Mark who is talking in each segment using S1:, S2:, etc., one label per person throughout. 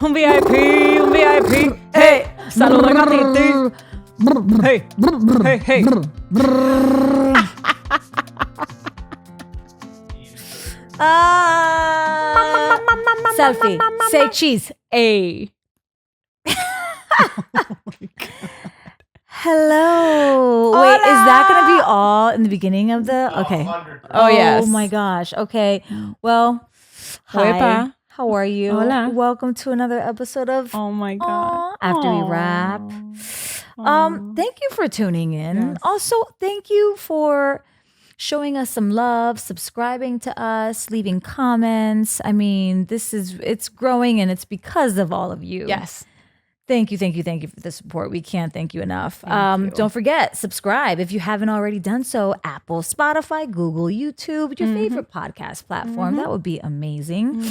S1: Un VIP, un VIP. Hey, saludan a Titi. Hey, hey, hey.
S2: Selfie. Say cheese.
S1: Hey.
S2: Hello.
S1: Hola.
S2: Wait, is that going to be all in the beginning of the? Okay.
S1: Oh, yes.
S2: Oh my gosh. Okay. Well, hi.
S1: Wepa.
S2: How are you?
S1: Hola.
S2: Welcome to another episode of
S1: Oh my God.
S2: After We Wrap. Thank you for tuning in.
S1: Yes.
S2: Also, thank you for showing us some love, subscribing to us, leaving comments. I mean, it's growing and it's because of all of you.
S1: Yes.
S2: Thank you for the support. We can't thank you enough.
S1: Thank you.
S2: Don't forget, subscribe if you haven't already done so. Apple, Spotify, Google, YouTube, your favorite podcast platform. That would be amazing.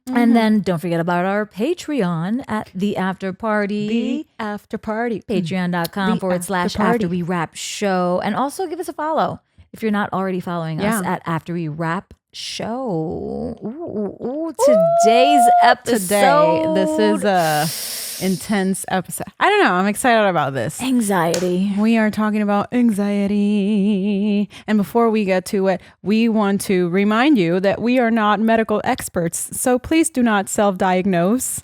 S2: And then don't forget about our Patreon at The After Party.
S1: The after party.
S2: Patreon.com/After We Wrap Show. And also give us a follow if you're not already following us at After We Wrap Show. Today's episode.
S1: This is a intense episode. I don't know. I'm excited about this.
S2: Anxiety.
S1: We are talking about anxiety. And before we get to it, we want to remind you that we are not medical experts. So please do not self-diagnose.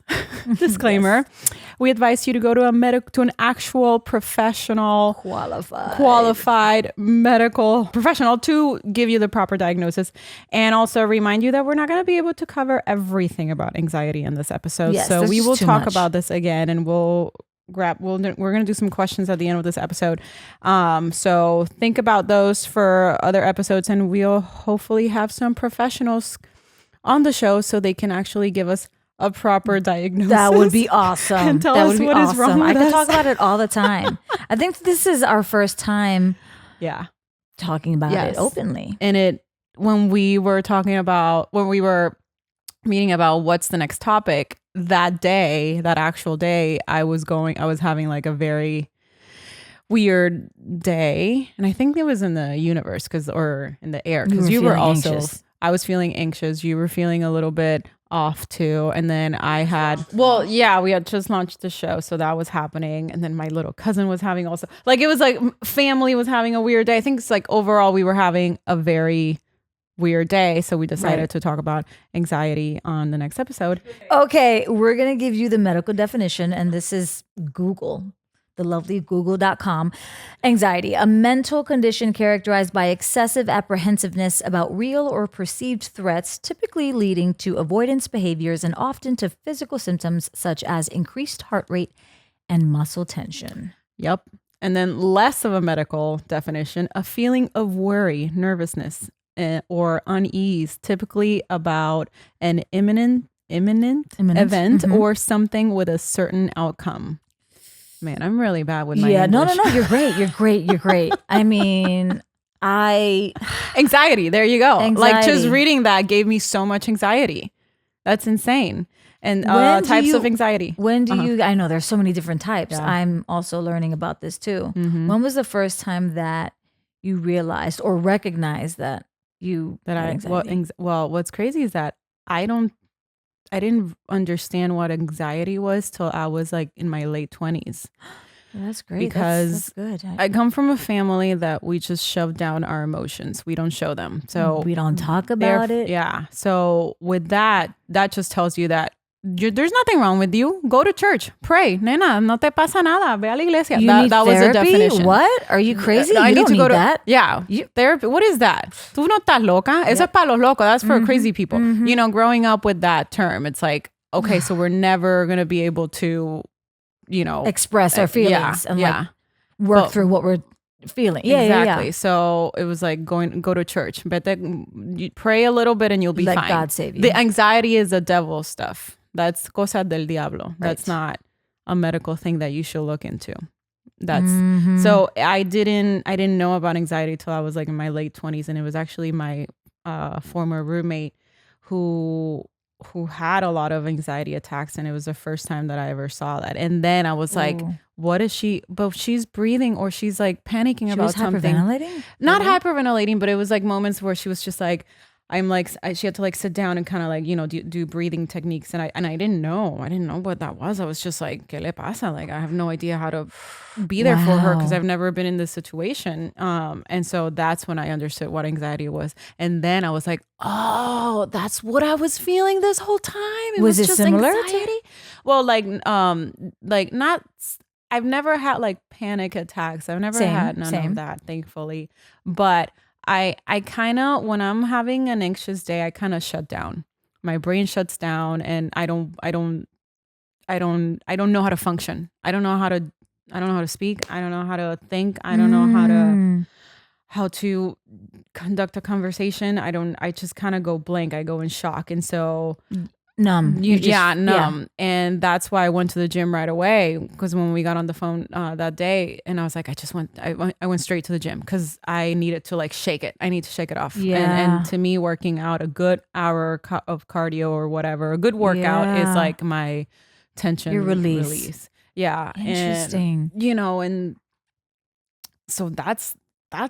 S1: Disclaimer. Yes. We advise you to go to an actual professional, qualified medical professional to give you the proper diagnosis. And also remind you that we're not going to be able to cover everything about anxiety in this episode.
S2: Yes,
S1: so we will talk
S2: much
S1: about this again, and we're going to do some questions at the end of this episode. So think about those for other episodes, and we'll hopefully have some professionals on the show so they can actually give us a proper diagnosis.
S2: That would be awesome.
S1: And tell us what is wrong with
S2: I could
S1: us.
S2: talk about it all the time. I think this is our first time talking about it openly.
S1: And when we were meeting about what's the next topic, that actual day, I was having like a very weird day. And I think it was in the universe or in the air, because you were also anxious. I was feeling anxious. You were feeling a little bit off too. And then we had just launched the show, so that was happening. And then my little cousin was having also, like, it was like family was having a weird day. I think it's like overall we were having a very weird day, so we decided to talk about anxiety on the next episode.
S2: Okay, we're gonna give you the medical definition, and this is Google, the lovely google.com. Anxiety, a mental condition characterized by excessive apprehensiveness about real or perceived threats, typically leading to avoidance behaviors and often to physical symptoms such as increased heart rate and muscle tension.
S1: Yep. And then less of a medical definition, a feeling of worry, nervousness, or unease, typically about an imminent event or something with a certain outcome. Man, I'm really bad with my English.
S2: No. You're great. I mean,
S1: anxiety. There you go.
S2: Anxiety.
S1: Like, just reading that gave me so much anxiety. That's insane. And types of anxiety.
S2: When do you? I know there's so many different types. Yeah. I'm also learning about this too. Mm-hmm. When was the first time that you realized or recognized that you had anxiety?
S1: Well, what's crazy is that I didn't understand what anxiety was till I was like in my late 20s.
S2: That's great.
S1: Because
S2: that's good.
S1: I come from a family that we just shove down our emotions. We don't show them. So
S2: we don't talk about it.
S1: Yeah. So with that just tells you that there's nothing wrong with you. Go to church. Pray. Nena, no te pasa nada. Ve a la iglesia. That was the definition.
S2: What? Are you crazy?
S1: I need to go to
S2: that.
S1: Yeah. Therapy. What is that? Tú no estás loca. Eso es para los locos. That's for crazy people. Mm-hmm. You know, growing up with that term, it's like, okay, so we're never going to be able to, you know,
S2: express our feelings and like work through what we're feeling. Yeah,
S1: exactly.
S2: Yeah.
S1: So it was like go to church, but then you pray a little bit and you'll be fine.
S2: Let God save you.
S1: The anxiety is the devil stuff. That's cosa del diablo. That's not a medical thing that you should look into. That's so I didn't know about anxiety till I was like in my late 20s, and it was actually my former roommate who had a lot of anxiety attacks, and it was the first time that I ever saw that. And then I was like, what is she? But she's breathing, or she's like panicking about something.
S2: Hyperventilating?
S1: Not hyperventilating, but it was like moments where she was just like, I'm like, she had to like sit down and kind of like, do breathing techniques. And I didn't know what that was. I was just like, ¿qué le pasa? Like, I have no idea how to be there for her because
S2: Wow.
S1: I've never been in this situation. And so that's when I understood what anxiety was. And then I was like, oh, that's what I was feeling this whole time. It
S2: Was
S1: was
S2: it
S1: just
S2: similar to-
S1: anxiety. Well, like not, I've never had like panic attacks. I've never had none of that, thankfully. But I kind of, when I'm having an anxious day, I kind of shut down. My brain shuts down, and I don't know how to function. I don't know how to speak. I don't know how to think. I don't know how to conduct a conversation. I just kind of go blank. I go in shock. And so
S2: numb.
S1: numb. And that's why I went to the gym right away, because when we got on the phone that day, and I was like, I went straight to the gym because I needed to like shake it. I need to shake it off. And to me, working out a good hour of cardio or whatever, a good workout is like my tension
S2: your release.
S1: Yeah.
S2: Interesting.
S1: And so that's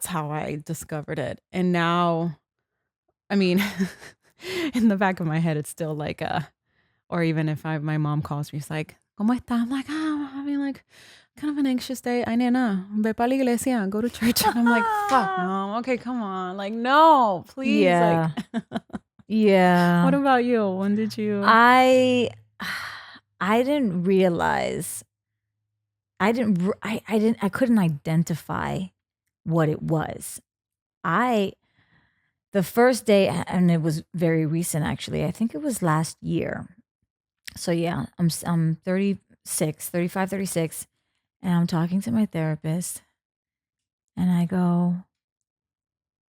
S1: how I discovered it. And now, I mean, in the back of my head, it's still like or even if my mom calls me, it's like, ¿Cómo está? I'm like, I'm having like kind of an anxious day. Ay, nena, ve pa la iglesia, go to church. And I'm like, fuck, mom. Okay, come on. Like, no, please.
S2: Yeah.
S1: Like,
S2: yeah.
S1: What about you? When did you?
S2: I didn't realize. I couldn't identify what it was. The first day, and it was very recent actually, I think it was last year. So yeah, I'm 36, 35, 36, and I'm talking to my therapist, and I go,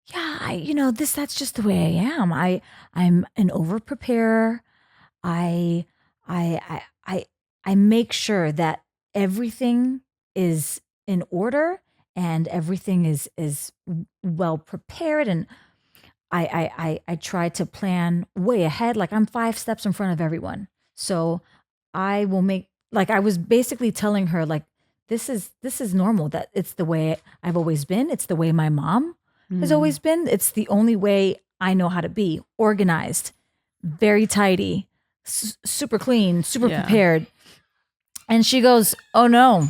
S2: yeah, that's just the way I am. I'm an over preparer. I make sure that everything is in order and everything is well prepared, and I try to plan way ahead. Like I'm 5 steps in front of everyone. So I will make, like I was basically telling her like, this is normal, that it's the way I've always been. It's the way my mom has always been. It's the only way I know how to be: organized, very tidy, super clean, super prepared. And she goes, oh no,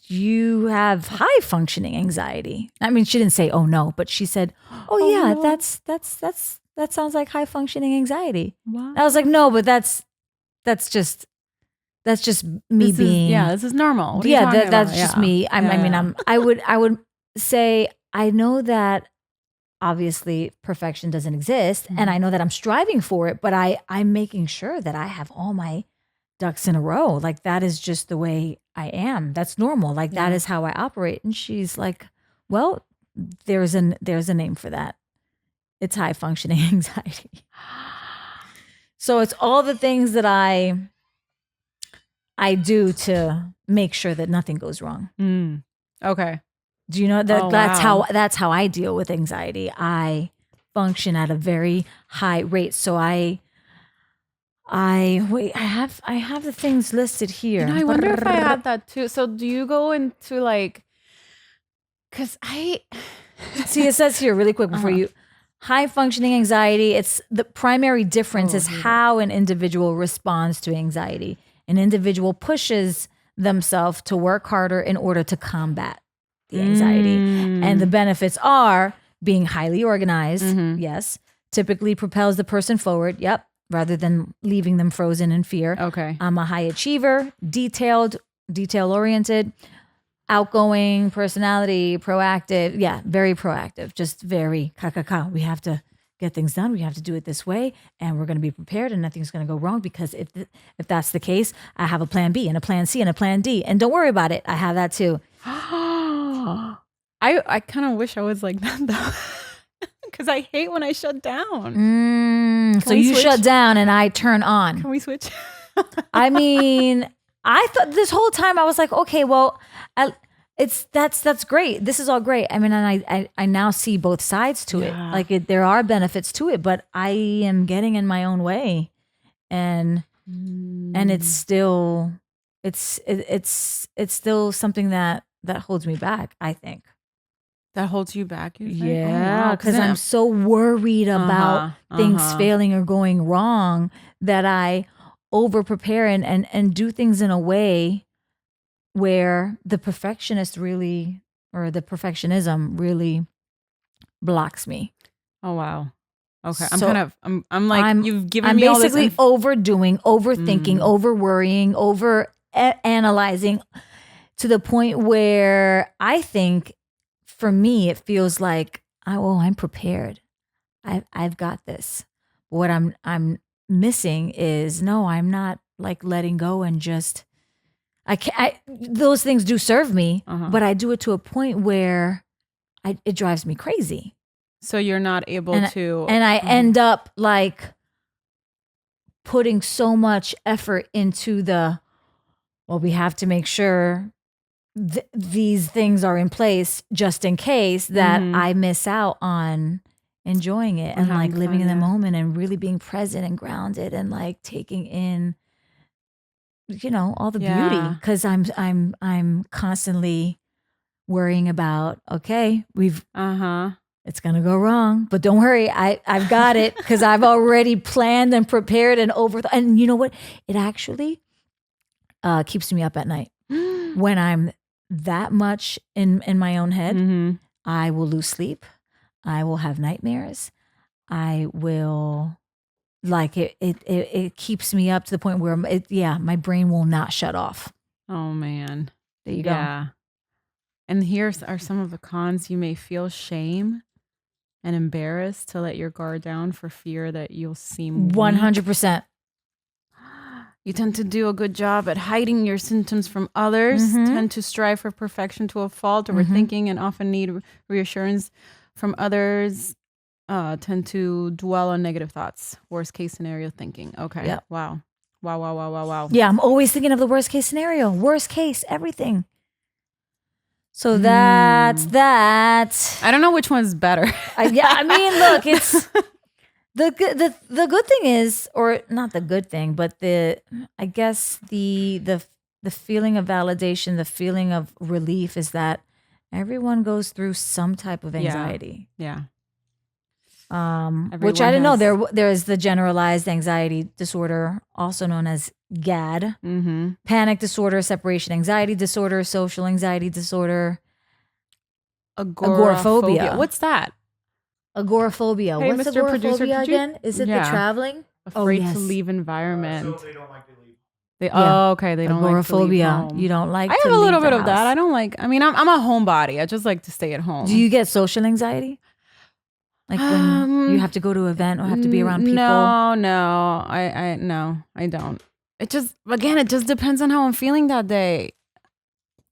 S2: you have high functioning anxiety. I mean, she didn't say, oh no, but she said, oh yeah, no. that sounds like high functioning anxiety. Wow. I was like, no, but that's just me being.
S1: This is normal. What
S2: that's just me. I would say, I know that obviously perfection doesn't exist, and I know that I'm striving for it, but I'm making sure that I have all my ducks in a row. Like that is just the way I am. That's normal. Like that is how I operate. And she's like, well, there's a name for that. It's high functioning anxiety. So it's all the things that I do to make sure that nothing goes wrong.
S1: Okay.
S2: Do you know that that's how I deal with anxiety? I function at a very high rate. So I have the things listed here.
S1: I wonder if I had that too. So do you go into like, because I
S2: see, it says here really quick before you, high functioning anxiety. It's the primary difference is how an individual responds to anxiety. An individual pushes themselves to work harder in order to combat the anxiety. And the benefits are being highly organized. Yes. Typically propels the person forward. Yep. Rather than leaving them frozen in fear.
S1: Okay.
S2: I'm a high achiever, detail oriented, outgoing personality, proactive. Yeah, very proactive. Just very we have to get things done. We have to do it this way, and we're going to be prepared, and nothing's going to go wrong, because if that's the case, I have a plan B and a plan C and a plan D, and don't worry about it. I have that too.
S1: I kind of wish I was like that though. Because I hate when I shut down.
S2: So you shut down and I turn on.
S1: Can we switch?
S2: I mean, I thought this whole time I was like, okay, well, that's great. This is all great. I mean, and I now see both sides to it. Like there are benefits to it, but I am getting in my own way, and it's still it's still something that holds me back, I think.
S1: That holds you back, you think?
S2: Yeah,
S1: Oh, wow.
S2: because I'm so worried about things
S1: uh-huh.
S2: failing or going wrong that I over prepare and do things in a way where the perfectionist really, or the perfectionism really blocks me.
S1: Oh, wow. Okay.
S2: So
S1: I'm like,
S2: I'm
S1: you've given
S2: I'm
S1: me all this.
S2: basically overdoing, overthinking,
S1: Mm.
S2: over worrying, over analyzing to the point where I think for me it feels like, oh, I'm prepared. I've got this. What I'm missing is, no, I'm not like letting go and just I can't. Those things do serve me, but I do it to a point where it drives me crazy,
S1: So you're not able
S2: and
S1: to.
S2: I end up like putting so much effort into well, we have to make sure these things are in place just in case that I miss out on enjoying it and like living in the moment and really being present and grounded and like taking in, all the beauty, because I'm constantly worrying about, okay, it's gonna go wrong, but don't worry, I've got it, because I've already planned and prepared and and you know what, it actually keeps me up at night when I'm that much in my own head. I will lose sleep, I will have nightmares, I will, like, it keeps me up to the point where my brain will not shut off.
S1: Oh man.
S2: There you go.
S1: Yeah. And here are some of the cons. You may feel shame and embarrassed to let your guard down for fear that you'll seem weak.
S2: 100%.
S1: You tend to do a good job at hiding your symptoms from others, tend to strive for perfection to a fault, overthinking, and often need reassurance from others, tend to dwell on negative thoughts, worst case scenario thinking. Okay.
S2: Yep.
S1: Wow. Wow.
S2: Yeah, I'm always thinking of the worst case scenario, worst case, everything. So that's that.
S1: I don't know which one's better.
S2: I mean, look, it's the good thing is, or not the good thing, but I guess the feeling of validation, the feeling of relief is that everyone goes through some type of anxiety.
S1: Yeah.
S2: Which I didn't know. There is the generalized anxiety disorder, also known as GAD, panic disorder, separation anxiety disorder, social anxiety disorder, agoraphobia.
S1: What's that?
S2: Agoraphobia.
S1: Hey,
S2: What's
S1: Mr.
S2: agoraphobia
S1: Producer,
S2: again? Is it the traveling?
S1: Afraid to leave environment.
S3: So they don't like to leave.
S1: Okay. They don't like to leave
S2: agoraphobia.
S1: home.
S2: You don't like
S1: I
S2: to
S1: have
S2: leave
S1: a little
S2: the
S1: bit of
S2: house.
S1: that. I don't like, I mean, I'm a homebody. I just like to stay at home.
S2: Do you get social anxiety? Like when you have to go to an event or have to be around people?
S1: No, I don't. It just depends on how I'm feeling that day.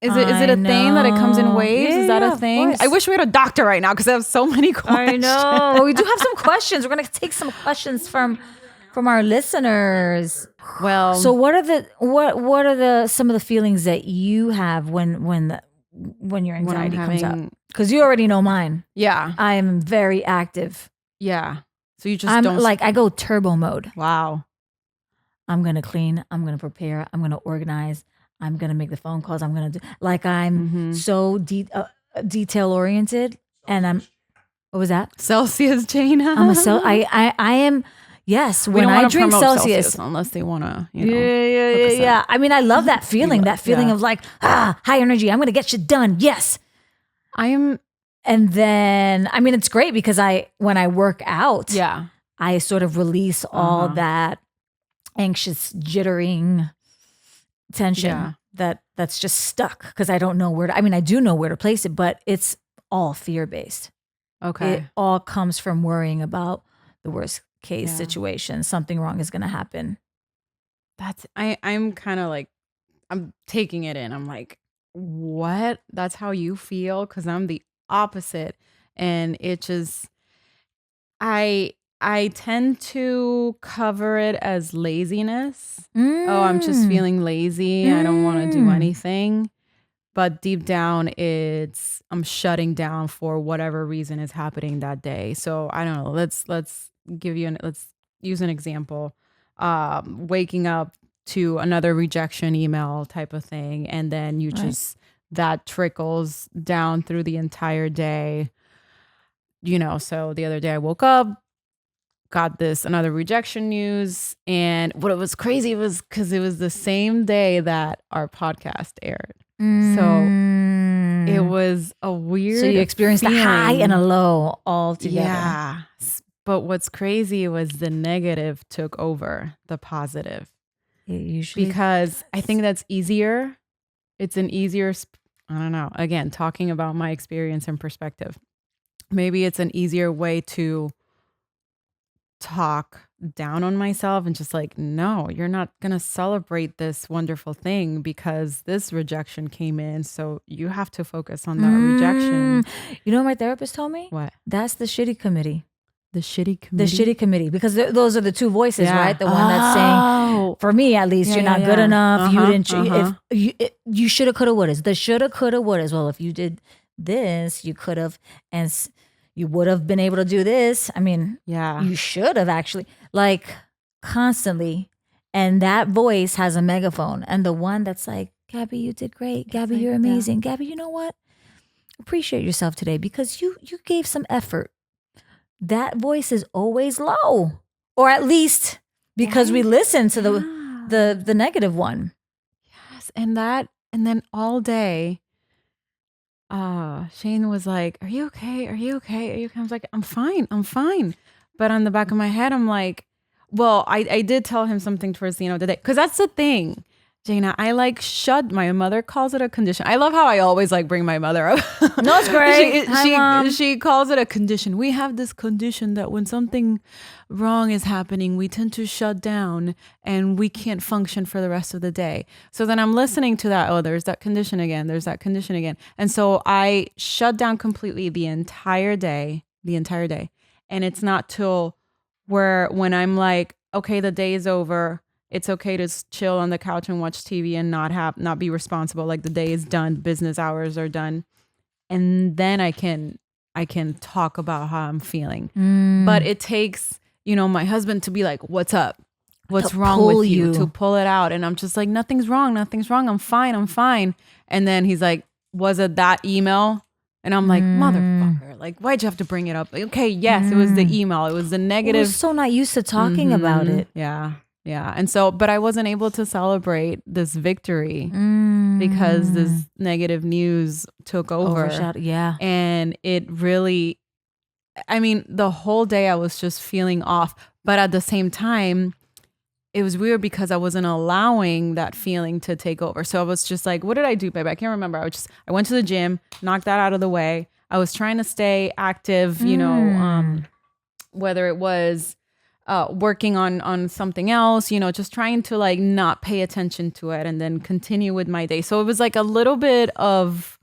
S1: Is it a thing that it comes in waves? Is that a thing? I wish we had a doctor right now because I have so many questions.
S2: I know. Well, we do have some questions. We're going to take some questions from our listeners.
S1: Well,
S2: so what are some of the feelings that you have when your anxiety comes up? Because you already know mine.
S1: Yeah.
S2: I am very active.
S1: Yeah. So you just
S2: I go turbo mode.
S1: Wow.
S2: I'm going to clean. I'm going to prepare. I'm going to organize. I'm going to make the phone calls. I'm going to do, like, I'm so detail oriented. And what was that?
S1: Celsius, Jaina.
S2: I am. Yes,
S1: we
S2: when
S1: don't
S2: I drink Celsius,
S1: unless they want to,
S2: yeah. I mean, I love that feeling. That feeling of like, high energy. I'm going to get shit done. Yes,
S1: I am.
S2: And then, I mean, it's great because when I work out, I sort of release all that anxious, jittering tension that's just stuck because I don't know where to. I mean, I do know where to place it, but it's all fear based.
S1: Okay,
S2: it all comes from worrying about the worst case situation. Something wrong is going to happen.
S1: I'm kind of like, I'm taking it in. I'm like, what? That's how you feel? Because I'm the opposite. And it just, I tend to cover it as laziness. Oh, I'm just feeling lazy. I don't want to do anything. But deep down, I'm shutting down for whatever reason is happening that day. So I don't know. Let's use an example. Waking up to another rejection email type of thing, and then you just that trickles down through the entire day. So the other day I woke up, got another rejection news. And what was crazy was because it was the same day that our podcast aired. So it was a weird
S2: So you experienced
S1: feeling.
S2: a high and a low all together.
S1: Yeah. But what's crazy was the negative took over the positive.
S2: Usually.
S1: Because I think that's easier. It's an easier, I don't know, again, talking about my experience and perspective. Maybe it's an easier way to talk down on myself and just like, no, you're not going to celebrate this wonderful thing because this rejection came in. So you have to focus on that rejection.
S2: You know what my therapist told me?
S1: What?
S2: That's the shitty committee.
S1: The shitty committee?
S2: The shitty committee. Because those are the two voices, right? The one that's saying, for me at least, you're not good enough. You didn't. If you shoulda, coulda, wouldas. The shoulda, coulda, wouldas. Well, if you did this, you could have, and you would have been able to do this. I mean, you should have actually, like, constantly. And that voice has a megaphone. And the one that's like, Gaby, you did great. Gaby, you're amazing. Gaby, you know what? Appreciate yourself today because you gave some effort. That voice is always low, or at least because we listen to the negative one.
S1: Yes, and then all day, Shane was like, "Are you okay? Are you okay? Are you okay?" I was like, "I'm fine." But on the back of my head, I'm like, well, I did tell him something towards the end of the day because that's the thing. Jaina, I like my mother calls it a condition. I love how I always like bring my mother up.
S2: No, it's great.
S1: She calls it a condition. We have this condition that when something wrong is happening, we tend to shut down and we can't function for the rest of the day. So then I'm listening to that. Oh, there's that condition again. There's that condition again. And so I shut down completely the entire day. And it's not till when I'm like, okay, the day is over. It's okay to chill on the couch and watch TV and not be responsible. Like the day is done, business hours are done. And then I can talk about how I'm feeling. But it takes, my husband to be like, what's up? What's wrong with you? To pull it out. And I'm just like, nothing's wrong. I'm fine. And then he's like, was it that email? And I'm like, motherfucker, like, why'd you have to bring it up? Okay, yes, it was the email. It was the negative.
S2: We're so not used to talking about it.
S1: Yeah. And so, but I wasn't able to celebrate this victory because this negative news took over.
S2: Yeah.
S1: And it really, the whole day I was just feeling off. But at the same time, it was weird because I wasn't allowing that feeling to take over. So I was just like, what did I do, babe? I can't remember. I went to the gym, knocked that out of the way. I was trying to stay active, whether it was working on something else, just trying to like not pay attention to it and then continue with my day. So it was like a little bit of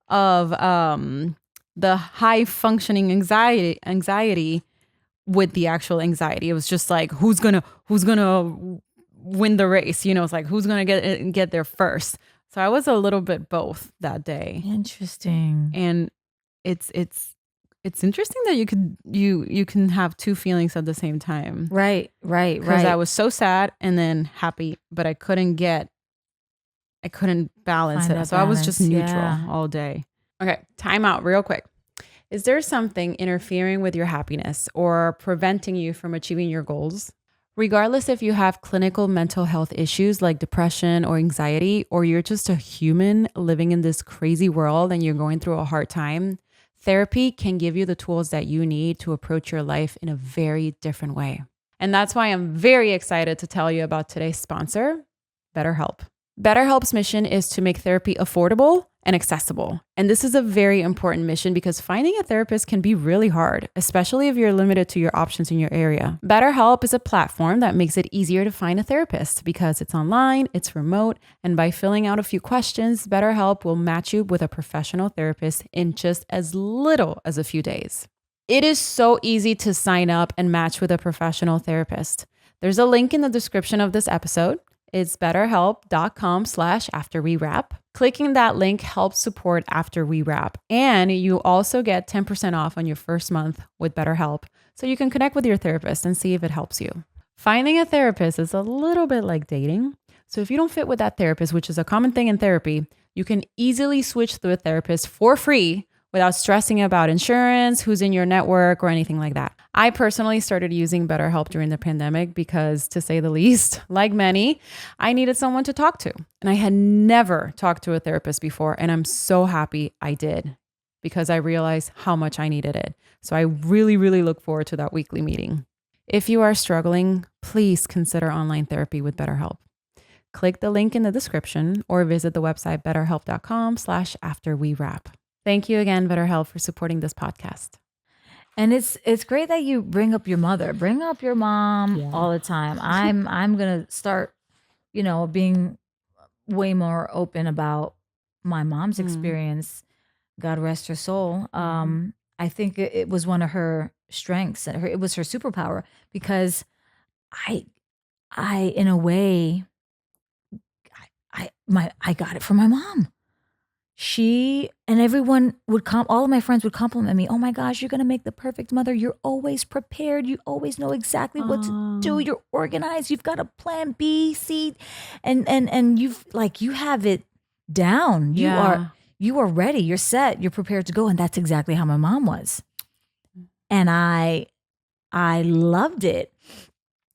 S1: the high functioning anxiety with the actual anxiety. It was just like, who's gonna win the race? It's like, who's gonna get there first? So I was a little bit both that day.
S2: Interesting.
S1: And it's interesting that you can have two feelings at the same time.
S2: Right.
S1: Because I was so sad and then happy, but I couldn't balance it. So I was just neutral all day. Okay, time out real quick. Is there something interfering with your happiness or preventing you from achieving your goals? Regardless if you have clinical mental health issues like depression or anxiety, or you're just a human living in this crazy world and you're going through a hard time, therapy can give you the tools that you need to approach your life in a very different way. And that's why I'm very excited to tell you about today's sponsor, BetterHelp. BetterHelp's mission is to make therapy affordable and accessible. And this is a very important mission because finding a therapist can be really hard, especially if you're limited to your options in your area. BetterHelp is a platform that makes it easier to find a therapist because it's online, it's remote, and by filling out a few questions, BetterHelp will match you with a professional therapist in just as little as a few days. It is so easy to sign up and match with a professional therapist. There's a link in the description of this episode. It's betterhelp.com/afterwewrap. Clicking that link helps support After We Wrap. And you also get 10% off on your first month with BetterHelp. So you can connect with your therapist and see if it helps you. Finding a therapist is a little bit like dating. So if you don't fit with that therapist, which is a common thing in therapy, You can easily switch to a therapist for free without stressing about insurance, who's in your network, or anything like that. I personally started using BetterHelp during the pandemic because, to say the least, like many, I needed someone to talk to. And I had never talked to a therapist before, and I'm so happy I did because I realized how much I needed it. So I really, really look forward to that weekly meeting. If you are struggling, please consider online therapy with BetterHelp. Click the link in the description or visit the website betterhelp.com/afterwewrap. Thank you again, BetterHelp, for supporting this podcast.
S2: And it's great that you bring up your mother. Bring up your mom all the time. I'm gonna start, being way more open about my mom's experience. God rest her soul. I think it was one of her strengths. It was her superpower because I in a way, I got it from my mom. She and everyone would all of my friends would compliment me. Oh my gosh, you're gonna make the perfect mother. You're always prepared. You always know exactly what to do. You're organized. You've got a plan B, C, and you have it down. You are ready. You're set. You're prepared to go. And that's exactly how my mom was. And I loved it.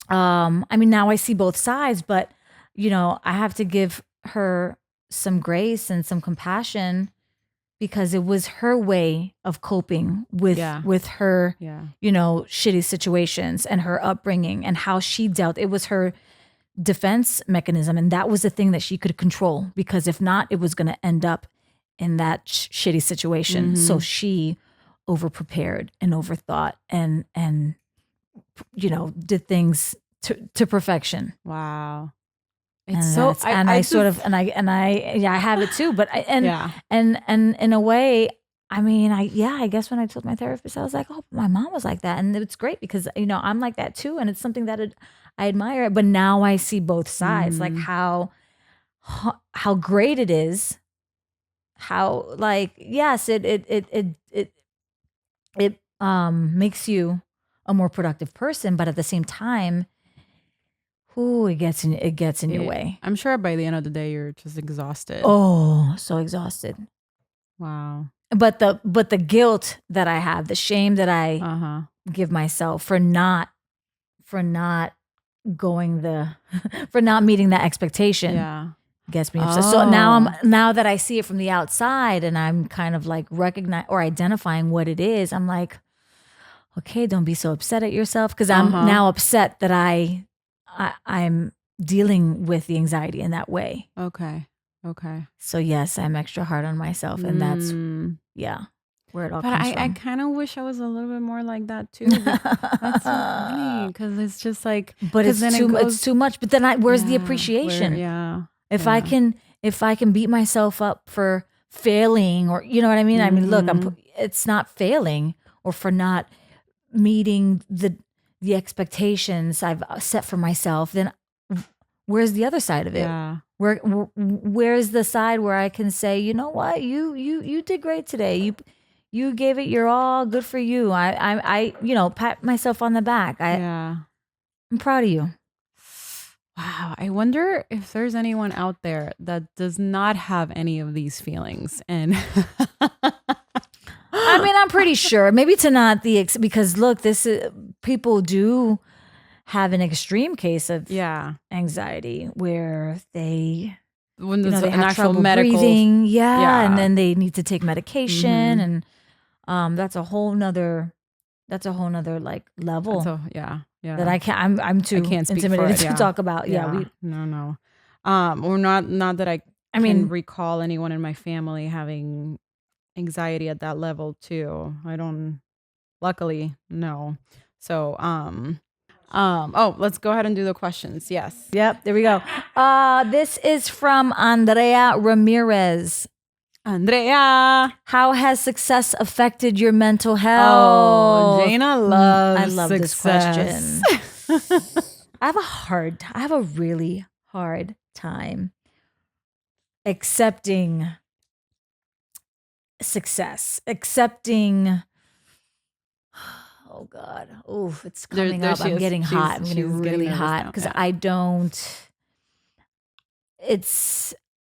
S2: Now I see both sides, but I have to give her some grace and some compassion because it was her way of coping with her, shitty situations and her upbringing and how she dealt. It was her defense mechanism. And that was the thing that she could control, because if not, it was going to end up in that shitty situation. So she overprepared and overthought and did things to perfection.
S1: Wow.
S2: It's I have it too, but and in a way, I guess when I told my therapist, I was like, oh, my mom was like that. And it's great because, I'm like that too. And it's something that I admire, but now I see both sides, like how great it is. How yes, it makes you a more productive person, but at the same time, it gets in your way.
S1: I'm sure by the end of the day, you're just exhausted.
S2: Oh, so exhausted.
S1: Wow.
S2: But the guilt that I have, the shame that I give myself for not going for not meeting that expectation gets me upset. So now that I see it from the outside and I'm kind of like identifying what it is, I'm like, okay, don't be so upset at yourself, because I'm now upset that I'm dealing with the anxiety in that way.
S1: Okay.
S2: So yes, I'm extra hard on myself, and that's where it all comes from.
S1: I kind of wish I was a little bit more like that too. That's so funny, because it's just like,
S2: but it's too much. But then where's the appreciation? If I can beat myself up for failing, or you know what I mean? Look, it's not failing or for not meeting the expectations I've set for myself. Then where's the other side of it? Where's the side where I can say, you know what, you did great today. You gave it your all. Good for you. I pat myself on the back. I'm proud of you.
S1: Wow. I wonder if there's anyone out there that does not have any of these feelings. And
S2: I'm pretty sure. Maybe to not because look, people do have an extreme case of anxiety where they they have trouble breathing, and then they need to take medication, and that's a whole nother like level. That I can't. I'm too intimidated to talk about.
S1: No. Or not that I can recall anyone in my family having anxiety at that level too. I don't. Luckily, no. So let's go ahead and do the questions. Yes.
S2: Yep. There we go. This is from Andrea Ramirez.
S1: Andrea,
S2: how has success affected your mental health?
S1: Oh, Jaina loves
S2: I love
S1: success.
S2: This question. I have a really hard time accepting success, oh God. Oh, it's coming up. I'm getting hot. I'm getting really hot because I don't.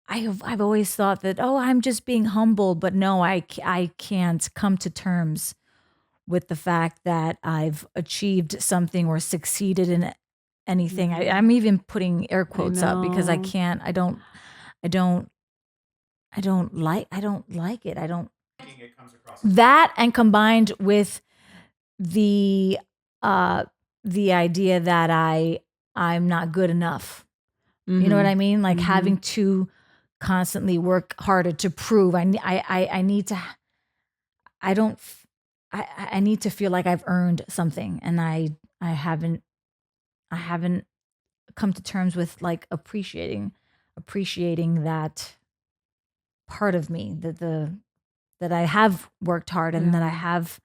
S2: I've always thought that, oh, I'm just being humble, but no, I can't come to terms with the fact that I've achieved something or succeeded in anything. I'm even putting air quotes up because I
S1: know.
S2: can't. I don't like it. I don't that, and combined with the the idea that I'm not good enough. You know what I mean? Like having to constantly work harder to prove I need to. I don't. I need to feel like I've earned something, and I haven't. I haven't come to terms with like appreciating that part of me, that I have worked hard and that I have.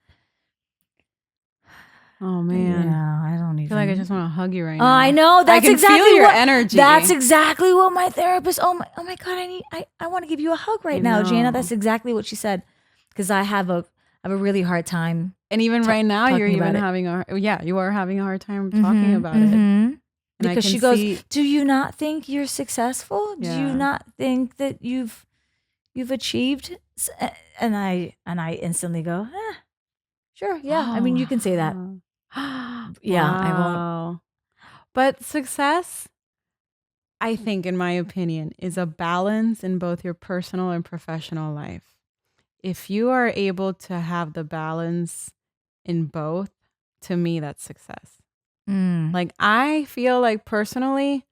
S1: Oh man.
S2: Yeah, I don't even.
S1: I feel like I just want to hug you right
S2: Oh,
S1: now.
S2: I know. That's
S1: I can
S2: exactly
S1: feel your
S2: what,
S1: energy.
S2: That's exactly what my therapist. Oh my God! I want to give you a hug right now, Jaina. That's exactly what she said. Because I have a really hard time.
S1: And even right now, you're
S2: talking
S1: even
S2: about it.
S1: having you are having a hard time talking about it. And
S2: Because she goes, "Do you not think you're successful? Do you not think that you've achieved?" And I instantly go, sure, yeah. I mean, you can say that. Yeah, I won't.
S1: But success, I think, in my opinion, is a balance in both your personal and professional life. If you are able to have the balance in both, to me, that's success. Like, I feel like personally,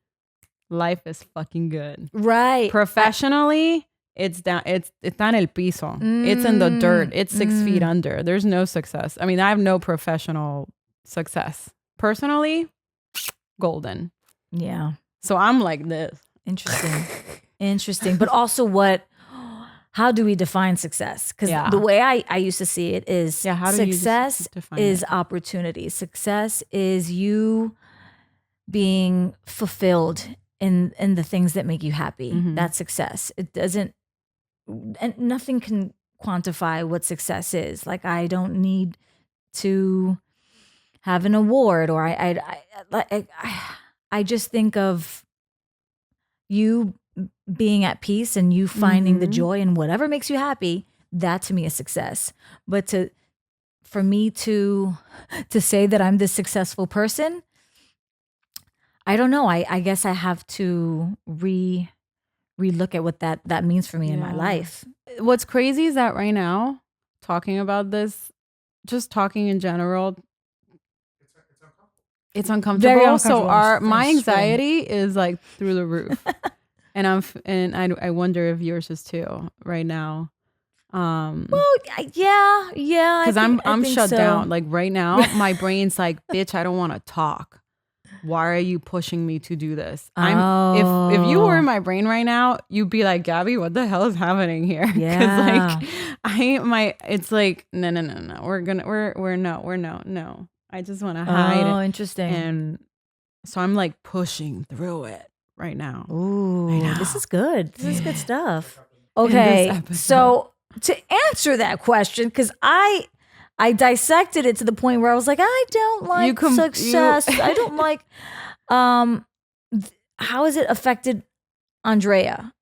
S1: life is fucking good.
S2: Right.
S1: Professionally, it's down. It's en el piso. It's in the dirt. It's 6 feet under. There's no success. I mean, I have no professional success. Personally, golden.
S2: Yeah.
S1: So I'm like this.
S2: Interesting. But also how do we define success? Because the way I used to see it is success is opportunity. Success is you being fulfilled in the things that make you happy. That's success. It doesn't, and nothing can quantify what success is. Like, I don't need to have an award, or I just think of you being at peace and you finding the joy in whatever makes you happy. That to me is success. But for me to say that I'm this successful person, I don't know. I guess I have to relook at what that means for me in my life.
S1: What's crazy is that right now, talking about this, just talking in general, it's uncomfortable.
S2: Very uncomfortable.
S1: So my anxiety is like through the roof. And I wonder if yours is too right now.
S2: Well, yeah.
S1: Because I'm shut down. Like right now, my brain's like, bitch, I don't want to talk. Why are you pushing me to do this? If you were in my brain right now, you'd be like, Gabby, what the hell is happening here?
S2: Yeah.
S1: Like it's like, no. We're no. I just want to hide.
S2: Oh, interesting.
S1: And so I'm like pushing through it right now.
S2: Ooh, this is good. This is good stuff. Okay, so to answer that question, because I dissected it to the point where I was like, I don't like success. I don't like. How has it affected Andrea?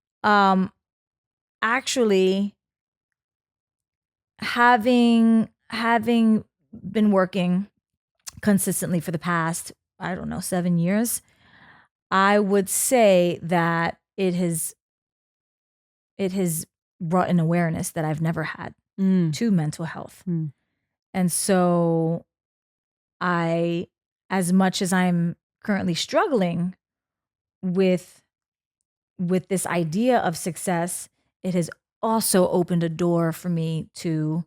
S2: Actually, having been working consistently for the past, I don't know, 7 years, I would say that it has brought an awareness that I've never had to mental health. And so as much as I'm currently struggling with this idea of success, it has also opened a door for me to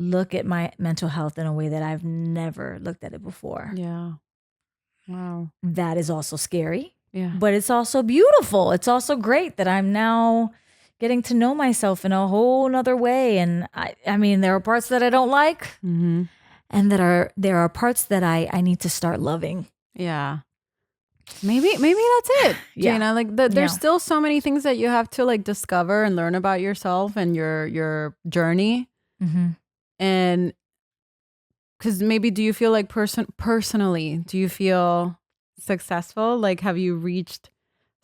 S2: look at my mental health in a way that I've never looked at it before.
S1: Yeah. Wow.
S2: That is also scary.
S1: Yeah.
S2: But it's also beautiful. It's also great that I'm now getting to know myself in a whole nother way. And I mean, there are parts that I don't like, and there are parts that I need to start loving.
S1: Yeah. Maybe that's it, Jaina. Like there's still so many things that you have to like discover and learn about yourself and your journey. And because maybe, do you feel like personally, do you feel successful? Like, have you reached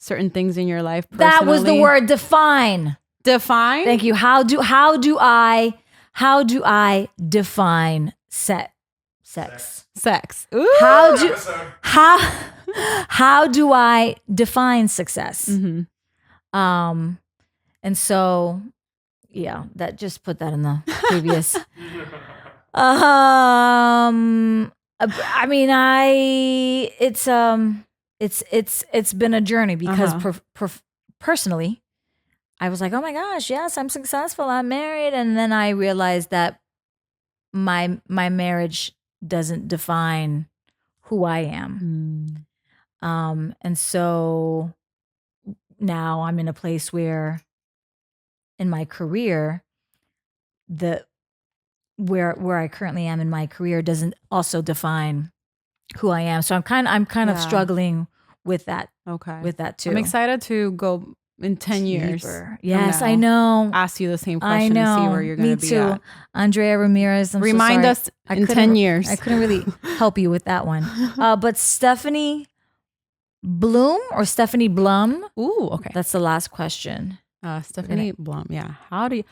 S1: certain things in your life personally?
S2: That was the word, define.
S1: Define?
S2: Thank you. How do I define sex?
S1: Sex. Ooh.
S2: How do I define success? And so, yeah, that just put that in the previous. I mean, it's been a journey because personally, I was like, oh my gosh, yes, I'm successful, I'm married, and then I realized that my marriage doesn't define who I am. And so now I'm in a place where in my career, where I currently am in my career doesn't also define who I am. So I'm kind of struggling with that.
S1: Okay.
S2: With that too.
S1: I'm excited to go in 10 years.
S2: Yes,
S1: now,
S2: I know.
S1: Ask you the same question to see where you're going to be
S2: Me too.
S1: at.
S2: Andrea Ramirez.
S1: Remind us in 10 years.
S2: I couldn't really help you with that one. But Stephanie Bloom or Stephanie Blum?
S1: Ooh, okay.
S2: That's the last question.
S1: Stephanie Blum. Yeah. How do you?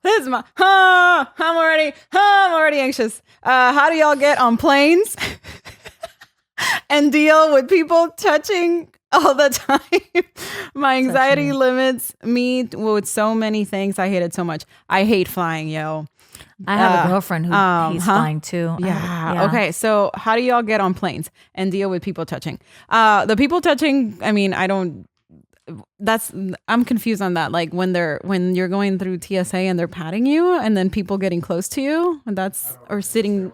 S1: This is my. I'm already anxious. How do y'all get on planes and deal with people touching all the time? My anxiety limits me with so many things. I hate it so much. I hate flying, yo.
S2: I have a girlfriend who hates flying too.
S1: Yeah. Okay. So how do y'all get on planes and deal with people touching? The people touching. I mean, I'm confused on that. Like when you're going through TSA and they're patting you and then people getting close to you and sitting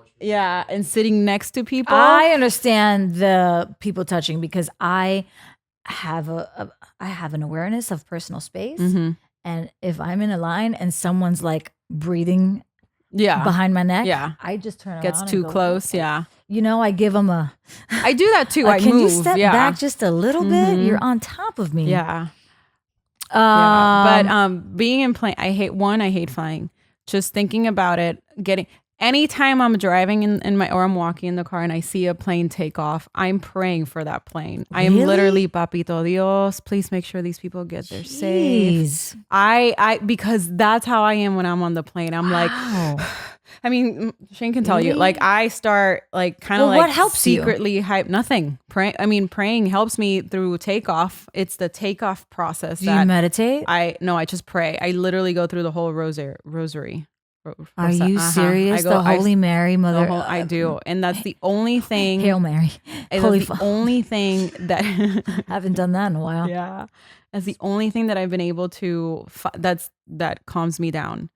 S1: next to people.
S2: I understand the people touching because I have an awareness of personal space. And if I'm in a line and someone's like breathing behind my neck, I just turn around.
S1: Gets too close.
S2: Okay.
S1: Yeah.
S2: You know, I give them
S1: I do that too. I
S2: can
S1: move.
S2: you step back just a little bit? You're on top of me.
S1: Yeah. But being in plane, I hate flying. Just thinking about it, anytime I'm driving or I'm walking in the car and I see a plane take off, I'm praying for that plane. I am literally, Papito Dios, please make sure these people get there safe. Because that's how I am when I'm on the plane. I'm like, I mean, Shane can tell you, like I start like kind of
S2: what helps
S1: secretly hype. Nothing. Praying helps me through takeoff. It's the takeoff process.
S2: Do you meditate?
S1: I just pray. I literally go through the whole rosary.
S2: Are you serious? The Holy Mary, Mother.
S1: I do, and that's the only thing.
S2: Hail Mary.
S1: Holy the only thing that
S2: haven't done that in a while.
S1: Yeah, that's the only thing that I've been able to. That calms me down,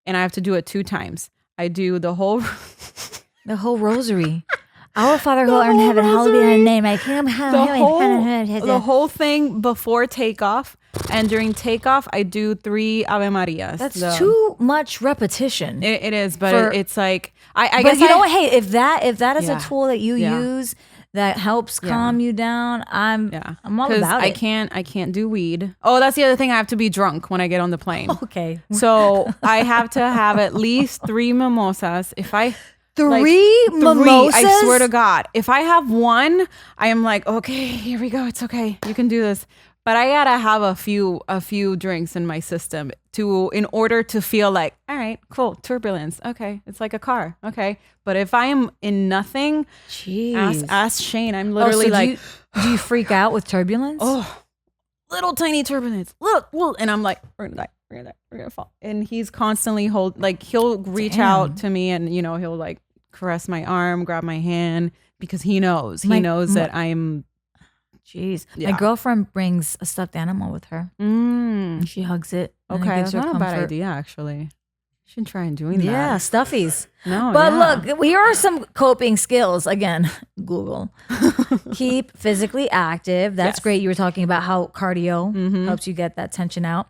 S1: and I have to do it 2 times. I do the whole
S2: rosary. Our Father who art in heaven, hallowed be thy name.
S1: The whole thing before takeoff and during takeoff, I do 3 Ave Marias.
S2: That's too much repetition.
S1: It is, but it's like I
S2: guess
S1: you know what?
S2: Hey, if that is a tool that you use that helps calm you down, I'm all about it.
S1: I can't do weed. Oh, that's the other thing. I have to be drunk when I get on the plane.
S2: Okay,
S1: so I have to have at least 3 mimosas. If I
S2: Three mimosas?
S1: I swear to God. If I have 1, I am like, okay, here we go. It's okay. You can do this. But I gotta have a few drinks in my system in order to feel like, all right, cool, turbulence. Okay, it's like a car. Okay, but if I am in nothing, ask Shane. I'm literally
S2: do you freak out with turbulence?
S1: Oh, little tiny turbulence, little, and I'm like, we're gonna fall. And he's constantly he'll reach out to me, and he'll like caress my arm, grab my hand, because he knows that I'm.
S2: Jeez. My girlfriend brings a stuffed animal with her. And she hugs it.
S1: Okay, that's not a bad idea, actually. You should try and doing that.
S2: Yeah, stuffies.
S1: No,
S2: but look, here are some coping skills. Again, Google. Keep physically active. That's great. You were talking about how cardio helps you get that tension out.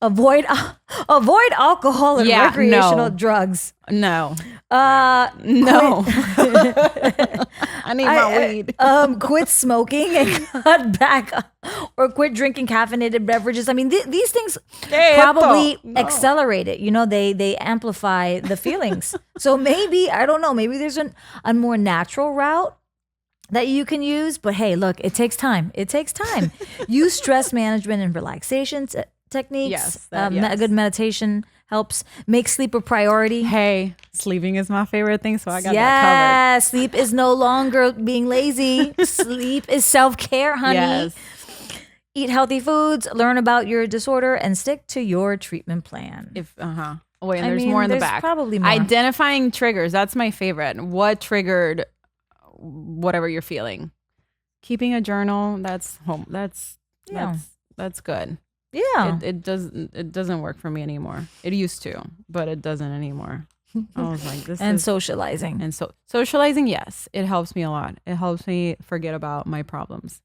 S2: Avoid alcohol and recreational drugs.
S1: No.
S2: No.
S1: I need my weed.
S2: Quit smoking and cut back or quit drinking caffeinated beverages. I mean, these things probably accelerate it. They amplify the feelings. So maybe, I don't know, maybe there's a more natural route that you can use. But hey, look, it takes time. Use stress management and relaxation techniques.
S1: Yes,
S2: A good meditation helps. Make sleep a priority.
S1: Hey, sleeping is my favorite thing, so I got that
S2: Yeah, sleep is no longer being lazy. Sleep is self-care, honey.
S1: Yes.
S2: Eat healthy foods, learn about your disorder, and stick to your treatment plan.
S1: Oh, wait, and there's more in the back.
S2: Probably more.
S1: Identifying triggers. That's my favorite. What triggered whatever you're feeling? Keeping a journal. That's good.
S2: Yeah.
S1: It doesn't work for me anymore. It used to, but it doesn't anymore. I was like,
S2: socializing.
S1: And so socializing, yes, it helps me a lot. It helps me forget about my problems.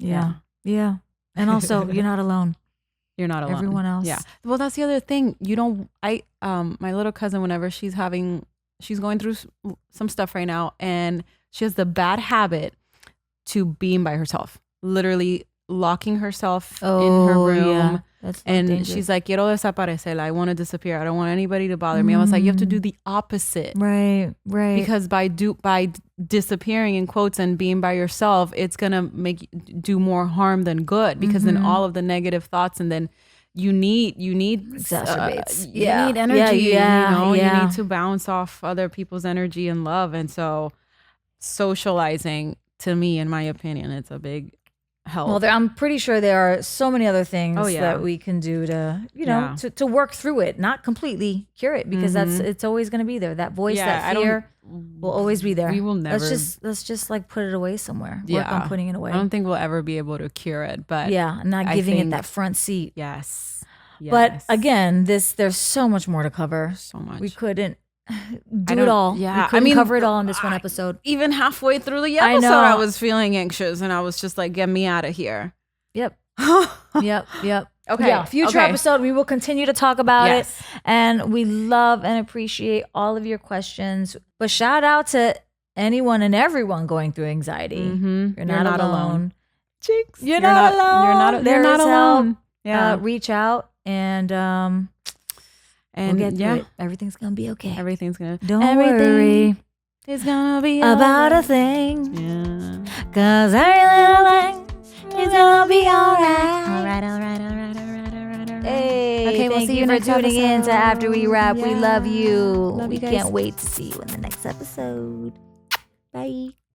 S2: Yeah. And also, you're not alone.
S1: You're not alone.
S2: Everyone else.
S1: Yeah. Well, that's the other thing. My little cousin, whenever she's going through some stuff right now, and she has the bad habit to being by herself, literally locking herself in her room.
S2: Yeah. That's
S1: and
S2: dangerous.
S1: she's like, quiero desaparecer. I want to disappear. I don't want anybody to bother me. I was like, you have to do the opposite.
S2: Right.
S1: Because by disappearing in quotes and being by yourself, it's going to make you do more harm than good, because then all of the negative thoughts, and then you need
S2: exacerbates.
S1: You need energy.
S2: Yeah.
S1: You need to bounce off other people's energy and love. And so socializing, to me, in my opinion, it's a big help.
S2: Well, I'm pretty sure there are so many other things that we can do to, to work through it, not completely cure it, because it's always going to be there. That voice, that fear will always be there.
S1: We will never.
S2: Let's just like put it away somewhere. Work on putting it away.
S1: I don't think we'll ever be able to cure it, but
S2: not giving it that front seat.
S1: Yes.
S2: But again, there's so much more to cover.
S1: So much.
S2: We couldn't do it all.
S1: Yeah.
S2: We couldn't cover it all in this one episode.
S1: Even halfway through the episode, I was feeling anxious, and I was just like, get me out of here.
S2: Yep. Yep.
S1: Okay.
S2: Yeah. Future episode, we will continue to talk about it. And we love and appreciate all of your questions. But shout out to anyone and everyone going through anxiety. You're not alone.
S1: Jinx.
S2: You're not alone.
S1: You're not alone.
S2: Yeah. Reach out and we'll get through it. Everything's gonna be okay. Don't worry.
S1: It's gonna be
S2: about a thing.
S1: Yeah.
S2: 'Cause every little thing is gonna be alright.
S1: Alright.
S2: Hey,
S1: Okay, we'll
S2: thank
S1: see
S2: you
S1: you
S2: for
S1: next
S2: tuning in to
S1: episode.
S2: After We Wrap. We
S1: Yeah.
S2: love you.
S1: Love
S2: We
S1: you guys.
S2: can't wait to see you in the next episode. Bye.